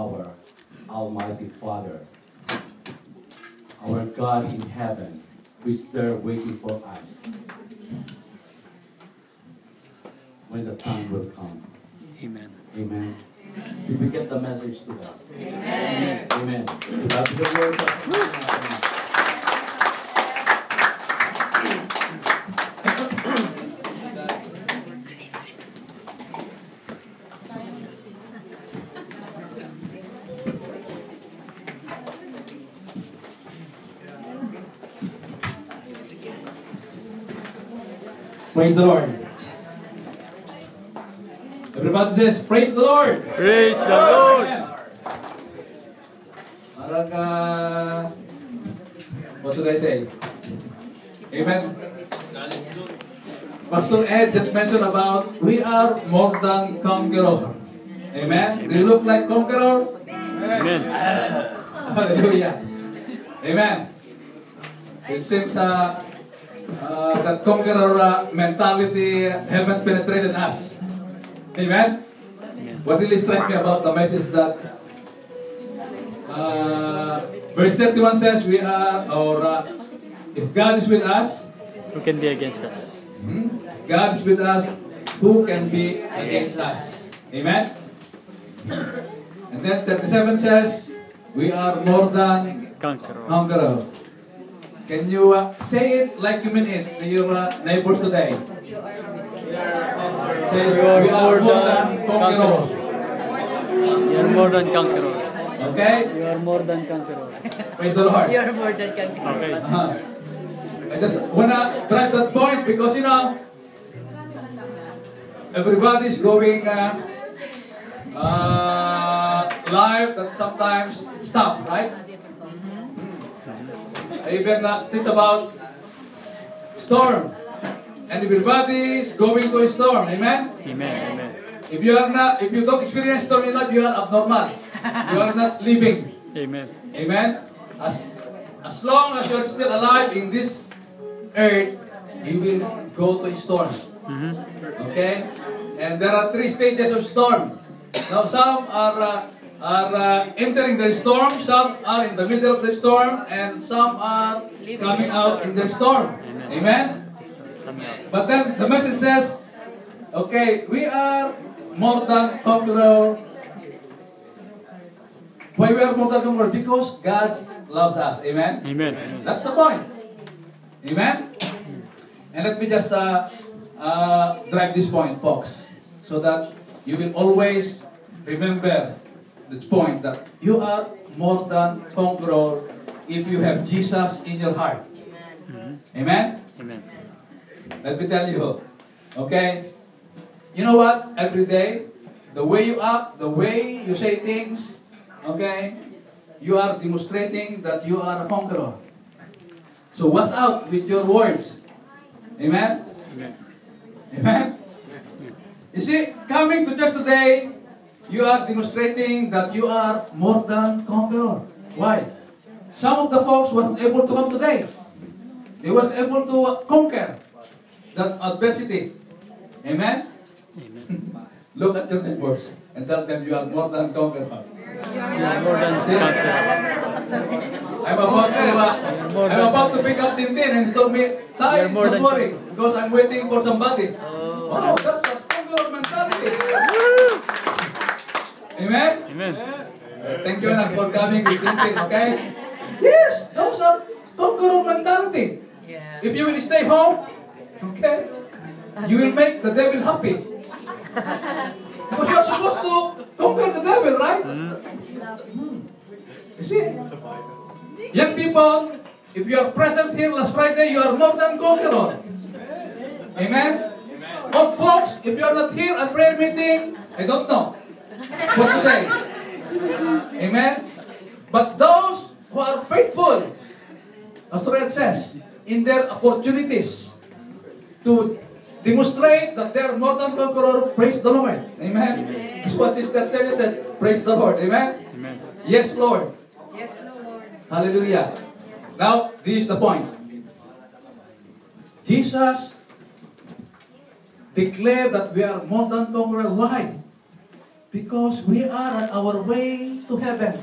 our Almighty Father, our God in heaven, who is there waiting for us when the time will come. Amen. Amen. Did we get the message today? Amen. Amen. To God be the word. Praise the Lord. Everybody says, praise the Lord. Praise the Lord. Parang, what should I say? Amen. Pastor Ed just mentioned about we are more than conqueror. Amen. Do you look like conqueror? Amen. Hallelujah. Amen. It seems that conqueror mentality haven't penetrated us. Amen. What really strikes me about the message is that verse 31 says we are, or if God is with us, Who can be against us? God is with us, who can be against us? Amen. And then 37 says we are more than Conqueror. conqueror. Can you say it like you mean it to your neighbors today? Say, we are more than conqueror. You are more than conqueror. Okay? You are more than conqueror. Praise the Lord. You are more than conqueror. Okay. I just wanna drive that point because everybody's going live. That sometimes it's tough, right? Even think about storm, and everybody's going to a storm. Amen. Amen. Amen. If you don't experience storm in life, you are abnormal. You are not living. Amen. Amen. As long as you are still alive in this earth, you will go to a storm. Okay? And there are 3 stages of storm. Now some are entering the storm, some are in the middle of the storm, and some are coming out in the storm. Amen? Coming out. But then the message says, okay, we are more than conqueror. Why we are more than conqueror? Because God loves us. Amen? Amen. Amen. That's the point. Amen? And let me just drive this point, folks, so that you will always remember this point that you are more than conqueror if you have Jesus in your heart. Amen? Amen. Let me tell you, okay? You know what? Every day, the way you act, the way you say things, okay? You are demonstrating that you are a conqueror. So watch out with your words. Amen? Amen. Amen? You see, coming to church today, you are demonstrating that you are more than conqueror. Why? Some of the folks weren't able to come today. They was able to conquer that adversity. Amen? Amen. Look at your neighbors and tell them you are more than conqueror. You are more than conqueror. I'm about to pick up Tintin and he told me, Tay, You're more don't than worry, because I'm waiting for somebody. Oh, that's a conqueror mentality. Amen? Amen. Thank you, Anak, for coming with Tintin, okay? Yes, those are conqueror mentality. Yeah. If you will stay home, okay, you will make the devil happy. Because you are supposed to conquer the devil, right? You see? Young people, if you are present here last Friday, you are more than conqueror. Amen? Old folks, if you are not here at prayer meeting, I don't know what to say. Amen? But those who are faithful, as the Red says, in their opportunities to demonstrate that they are more than conqueror, praise the Lord. Amen? That's what Sister Celia says, praise the Lord. Amen? Amen. Yes, Lord. Yes, Lord. Hallelujah. Now, this is the point. Jesus declared that we are more than conquerors. Why? Because we are on our way to heaven.